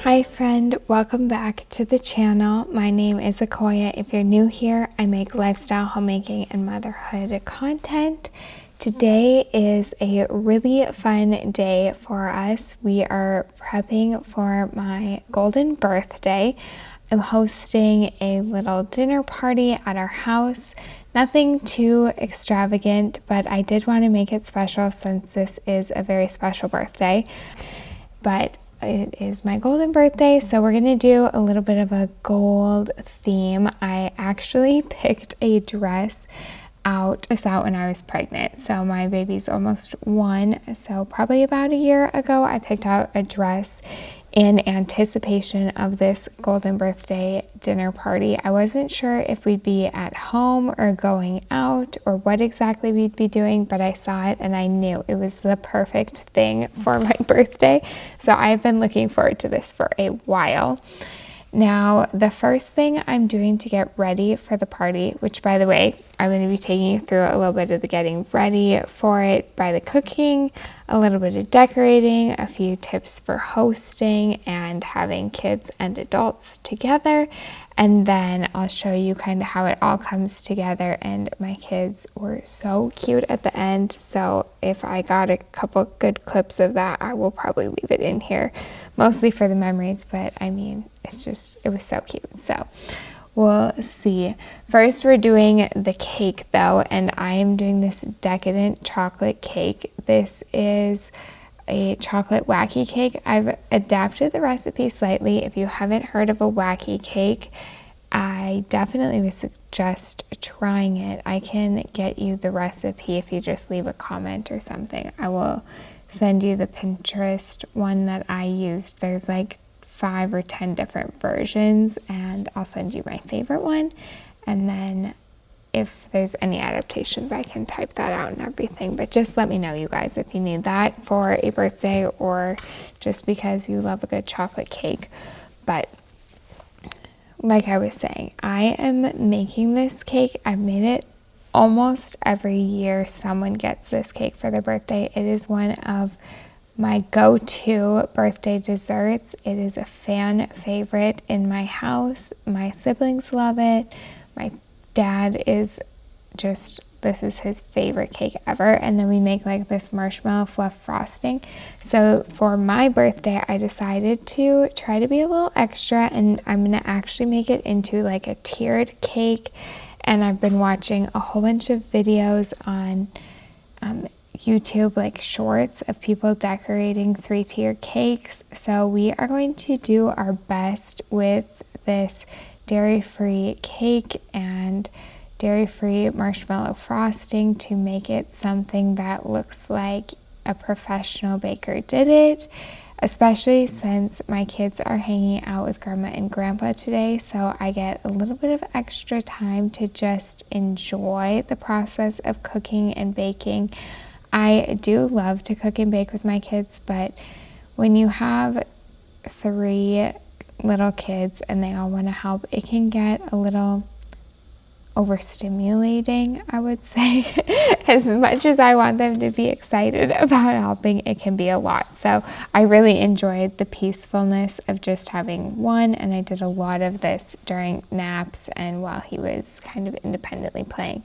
Hi friend, welcome back to the channel. My name is Akoya. If you're new here, I make lifestyle, homemaking, and motherhood content. Today is a really fun day for us. We are prepping for my golden birthday. I'm hosting a little dinner party at our house. Nothing too extravagant, but I did want to make it special since this is a very special birthday. But it is my golden birthday, so we're gonna do a little bit of a gold theme. I actually picked a dress out when I was pregnant. So my baby's almost 1, so probably about a year ago I picked out a dress in anticipation of this golden birthday dinner party. I wasn't sure if we'd be at home or going out or what exactly we'd be doing, but I saw it and I knew it was the perfect thing for my birthday. So I've been looking forward to this for a while. Now, the first thing I'm doing to get ready for the party, which by the way, I'm going to be taking you through a little bit of the getting ready for it by the cooking, a little bit of decorating, a few tips for hosting and having kids and adults together. And then I'll show you kind of how it all comes together. And my kids were so cute at the end. So if I got a couple good clips of that, I will probably leave it in here, mostly for the memories. But I mean, it was so cute. So we'll see. First, we're doing the cake though. And I am doing this decadent chocolate cake. This is a chocolate wacky cake. I've adapted the recipe slightly. If you haven't heard of a wacky cake, I definitely would suggest trying it. I can get you the recipe if you just leave a comment or something. I will send you the Pinterest one that I used. There's like 5 or 10 different versions, and I'll send you my favorite one. And then if there's any adaptations, I can type that out and everything. But just let me know, you guys, if you need that for a birthday or just because you love a good chocolate cake. But like I was saying, I am making this cake. I've made it almost every year. Someone gets this cake for their birthday. It is one of my go-to birthday desserts. It is a fan favorite in my house. My siblings love it. My dad is this is his favorite cake ever. And then we make like this marshmallow fluff frosting. So for my birthday, I decided to try to be a little extra, and I'm gonna actually make it into like a tiered cake. And I've been watching a whole bunch of videos on YouTube, like shorts of people decorating 3-tier cakes. So we are going to do our best with this dairy-free cake and dairy-free marshmallow frosting to make it something that looks like a professional baker did it, especially since my kids are hanging out with grandma and grandpa today. So I get a little bit of extra time to just enjoy the process of cooking and baking. I do love to cook and bake with my kids, but when you have 3 little kids and they all want to help, it can get a little overstimulating, I would say. As much as I want them to be excited about helping, it can be a lot. So I really enjoyed the peacefulness of just having one, and I did a lot of this during naps and while he was kind of independently playing.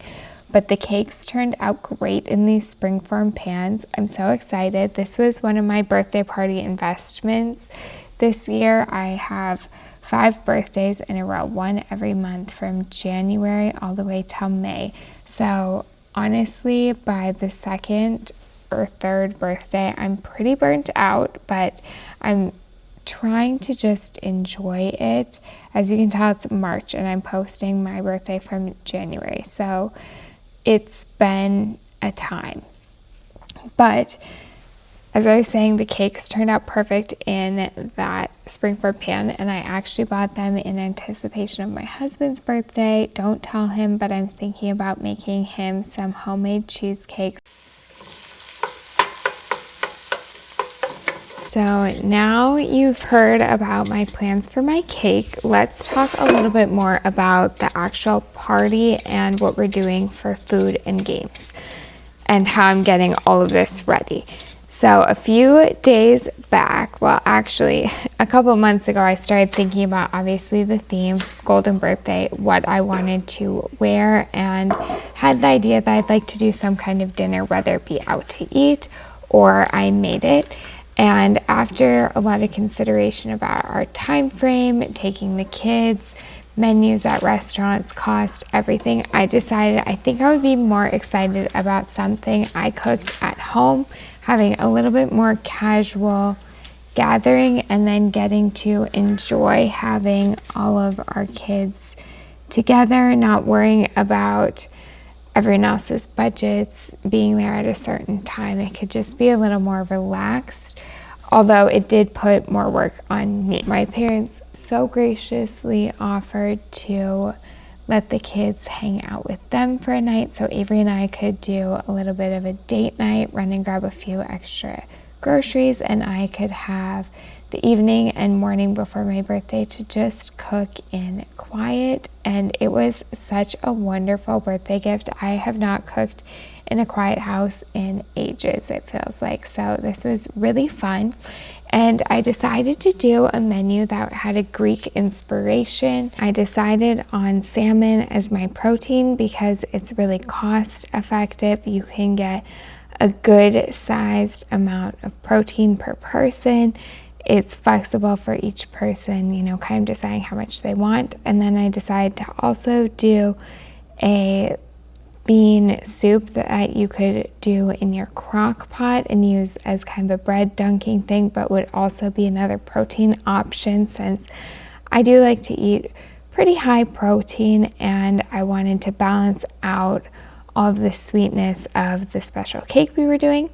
But the cakes turned out great in these springform pans. I'm so excited. This was one of my birthday party investments. This year I have 5 birthdays in a row, one every month from January all the way till May. So honestly, by the 2nd or 3rd birthday, I'm pretty burnt out, but I'm trying to just enjoy it. As you can tell, it's March and I'm posting my birthday from January. So it's been a time. But as I was saying, the cakes turned out perfect in that springform pan, and I actually bought them in anticipation of my husband's birthday. Don't tell him, but I'm thinking about making him some homemade cheesecakes. So now you've heard about my plans for my cake. Let's talk a little bit more about the actual party and what we're doing for food and games and how I'm getting all of this ready. So a few days back, well, actually a couple months ago, I started thinking about obviously the theme, golden birthday, what I wanted to wear, and had the idea that I'd like to do some kind of dinner, whether it be out to eat or I made it. And after a lot of consideration about our time frame, taking the kids, menus at restaurants, cost, everything, I decided I think I would be more excited about something I cooked at home, having a little bit more casual gathering, and then getting to enjoy having all of our kids together, not worrying about everyone else's budgets, being there at a certain time. It could just be a little more relaxed, although it did put more work on me. My parents so graciously offered to let the kids hang out with them for a night, so Avery and I could do a little bit of a date night, run and grab a few extra groceries, and I could have the evening and morning before my birthday to just cook in quiet. And it was such a wonderful birthday gift. I have not cooked in a quiet house in ages, it feels like. So this was really fun. And I decided to do a menu that had a Greek inspiration. I decided on salmon as my protein because it's really cost effective. You can get a good sized amount of protein per person. It's flexible for each person, you know, kind of deciding how much they want. And then I decided to also do a bean soup that you could do in your crock pot and use as kind of a bread dunking thing, but would also be another protein option since I do like to eat pretty high protein, and I wanted to balance out all of the sweetness of the special cake we were doing.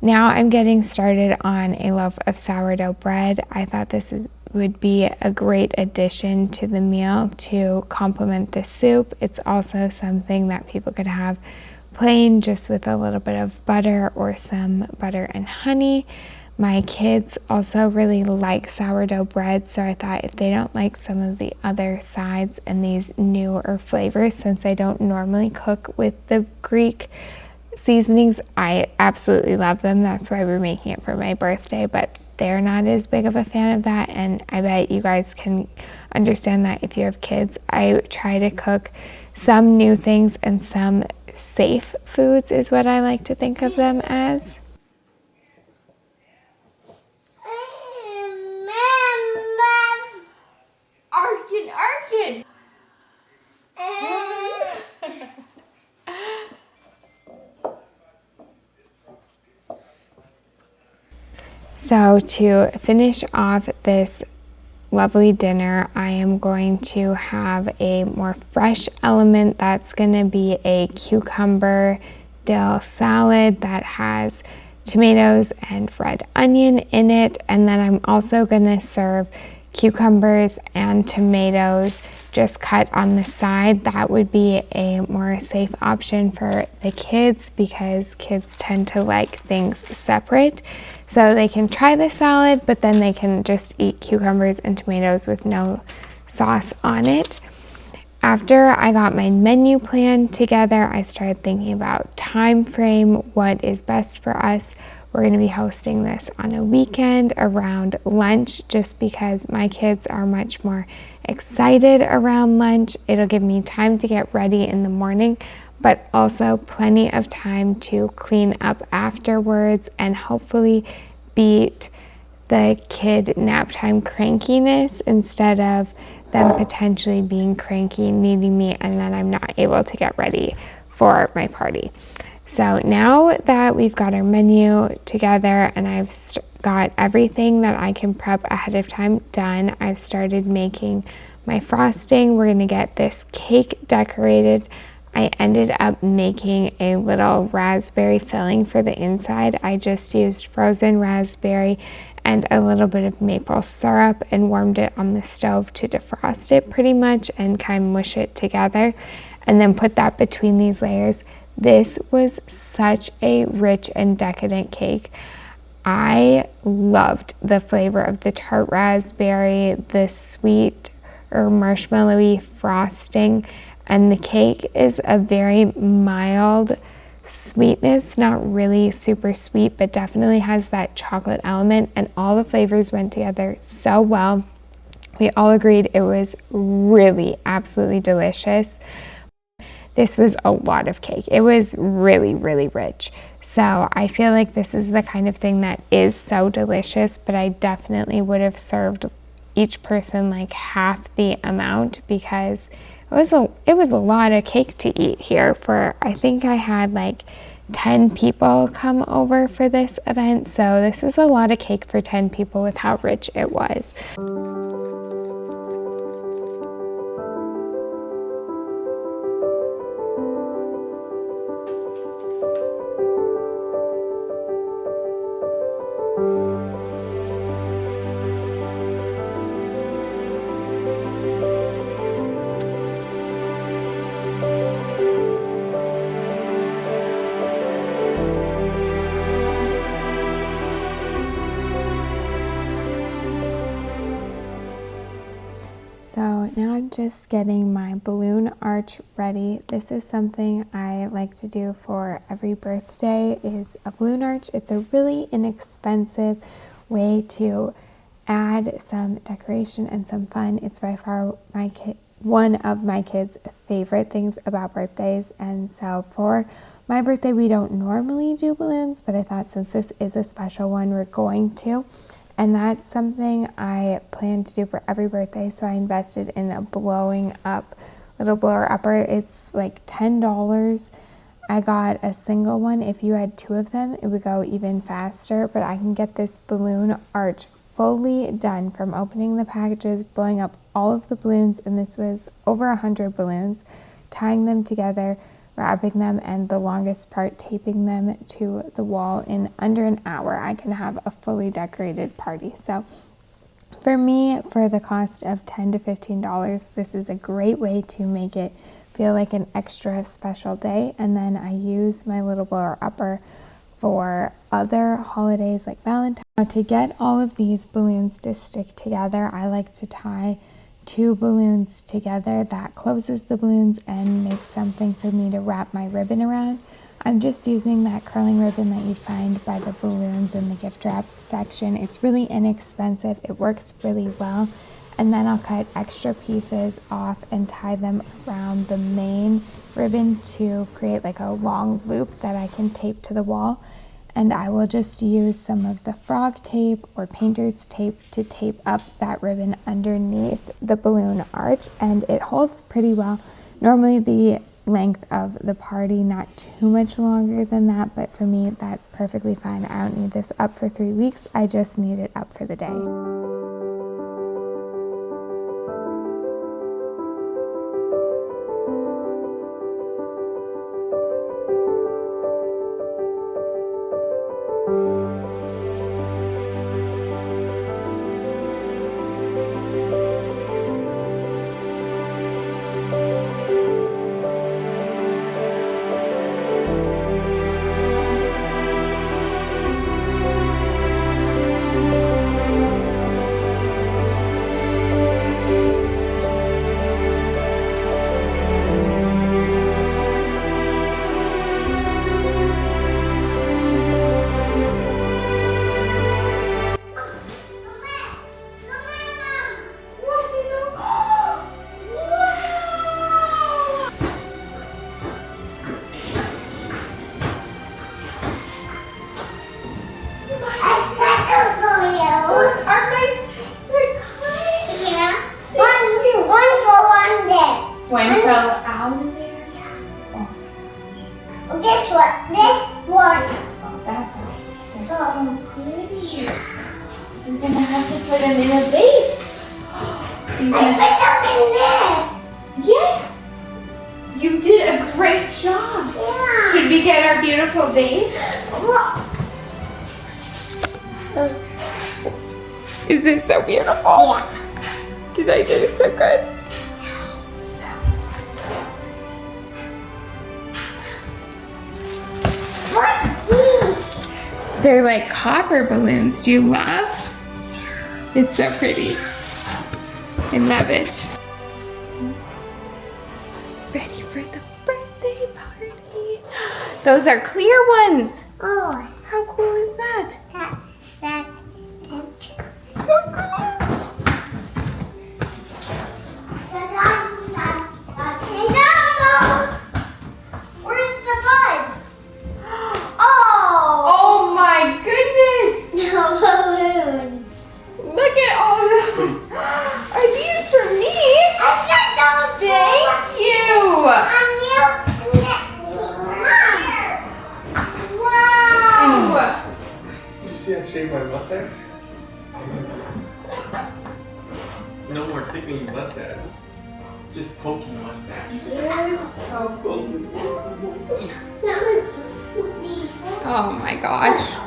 Now I'm getting started on a loaf of sourdough bread. I thought this would be a great addition to the meal to complement the soup. It's also something that people could have plain, just with a little bit of butter or some butter and honey. My kids also really like sourdough bread, so I thought if they don't like some of the other sides and these newer flavors, since I don't normally cook with the Greek seasonings, I absolutely love them. That's why we're making it for my birthday, but they're not as big of a fan of that, and I bet you guys can understand that if you have kids. I try to cook some new things and some safe foods is what I like to think of them as. Arkin. So to finish off this lovely dinner, I am going to have a more fresh element. That's going to be a cucumber dill salad that has tomatoes and red onion in it. And then I'm also going to serve cucumbers and tomatoes just cut on the side. That would be a more safe option for the kids because kids tend to like things separate. So they can try the salad, but then they can just eat cucumbers and tomatoes with no sauce on it. After I got my menu plan together, I started thinking about time frame, what is best for us. We're going to be hosting this on a weekend around lunch just because my kids are much more excited around lunch. It'll give me time to get ready in the morning, but also plenty of time to clean up afterwards and hopefully beat the kid nap time crankiness instead of them potentially being cranky, needing me, and then I'm not able to get ready for my party. So now that we've got our menu together and I've got everything that I can prep ahead of time done, I've started making my frosting. We're going to get this cake decorated. I ended up making a little raspberry filling for the inside. I just used frozen raspberry and a little bit of maple syrup and warmed it on the stove to defrost it pretty much and kind of mush it together and then put that between these layers. This was such a rich and decadent cake. I loved the flavor of the tart raspberry, the sweet or marshmallowy frosting, and the cake is a very mild sweetness, not really super sweet, but definitely has that chocolate element, and all the flavors went together so well. We all agreed it was really absolutely delicious. This was a lot of cake. It was really, really rich. So I feel like this is the kind of thing that is so delicious, but I definitely would have served each person like half the amount, because it was a lot of cake to eat here. For, I think I had like 10 people come over for this event, so this was a lot of cake for 10 people with how rich it was. So now I'm just getting my balloon arch ready. This is something I like to do for every birthday, is a balloon arch. It's a really inexpensive way to add some decoration and some fun. It's by far one of my kids' favorite things about birthdays. And so for my birthday, we don't normally do balloons, but I thought since this is a special one, we're going to. And that's something I plan to do for every birthday. So I invested in a blowing up little blower upper. It's like $10. I got a single one. If you had two of them, it would go even faster. But I can get this balloon arch fully done, from opening the packages, blowing up all of the balloons, and this was over 100 balloons, tying them together, wrapping them, and the longest part, taping them to the wall. In under an hour, I can have a fully decorated party. So for me, for the cost of $10 to $15, this is a great way to make it feel like an extra special day. And then I use my little blower upper for other holidays like Valentine's. Now, to get all of these balloons to stick together, I like to tie two balloons together. That closes the balloons and makes something for me to wrap my ribbon around. I'm just using that curling ribbon that you find by the balloons in the gift wrap section. It's really inexpensive, it works really well. And then I'll cut extra pieces off and tie them around the main ribbon to create like a long loop that I can tape to the wall. And I will just use some of the frog tape or painter's tape to tape up that ribbon underneath the balloon arch, and it holds pretty well. Normally the length of the party, not too much longer than that, but for me that's perfectly fine. I don't need this up for 3 weeks, I just need it up for the day. One fell out of there? Oh. This one. Oh, that's nice. They're so pretty. You're gonna have to put them in a vase. I put them in there. Yes! You did a great job. Yeah. Should we get our beautiful vase? Is it so beautiful? Yeah. Did I do so good? What's these? They're like copper balloons. Do you love? It's so pretty. I love it. Ready for the birthday party. Those are clear ones. Oh, How cool is that? that. So cool. Okay, no! Where's the bud? Oh! Oh my goodness. No balloon. Look at all those. Are these for me? I got those. Thank you. Wow. Did you see I shaved my mustache? No more thickly mustache. Just pokey mustache. Yes. How cool. Oh my gosh.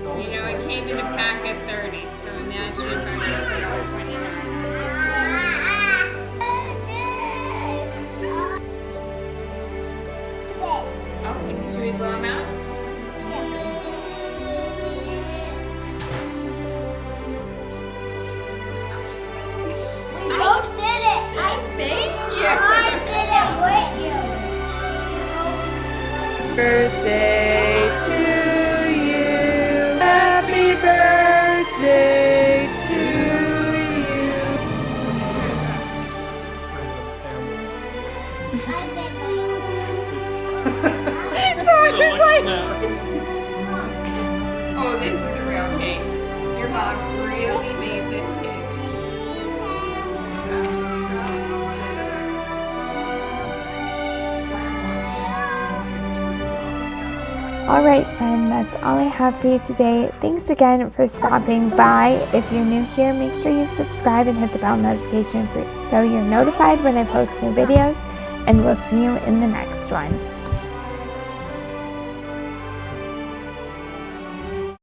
You know, it came in a pack of 30, so imagine if I put all 29. Okay, should we blow them out? Thank you. Birthday to you. Happy birthday to you. So it's like, oh, this is a real cake. Your mom really made this cake. Alright friend, that's all I have for you today. Thanks again for stopping by. If you're new here, make sure you subscribe and hit the bell notification so you're notified when I post new videos, and we'll see you in the next one.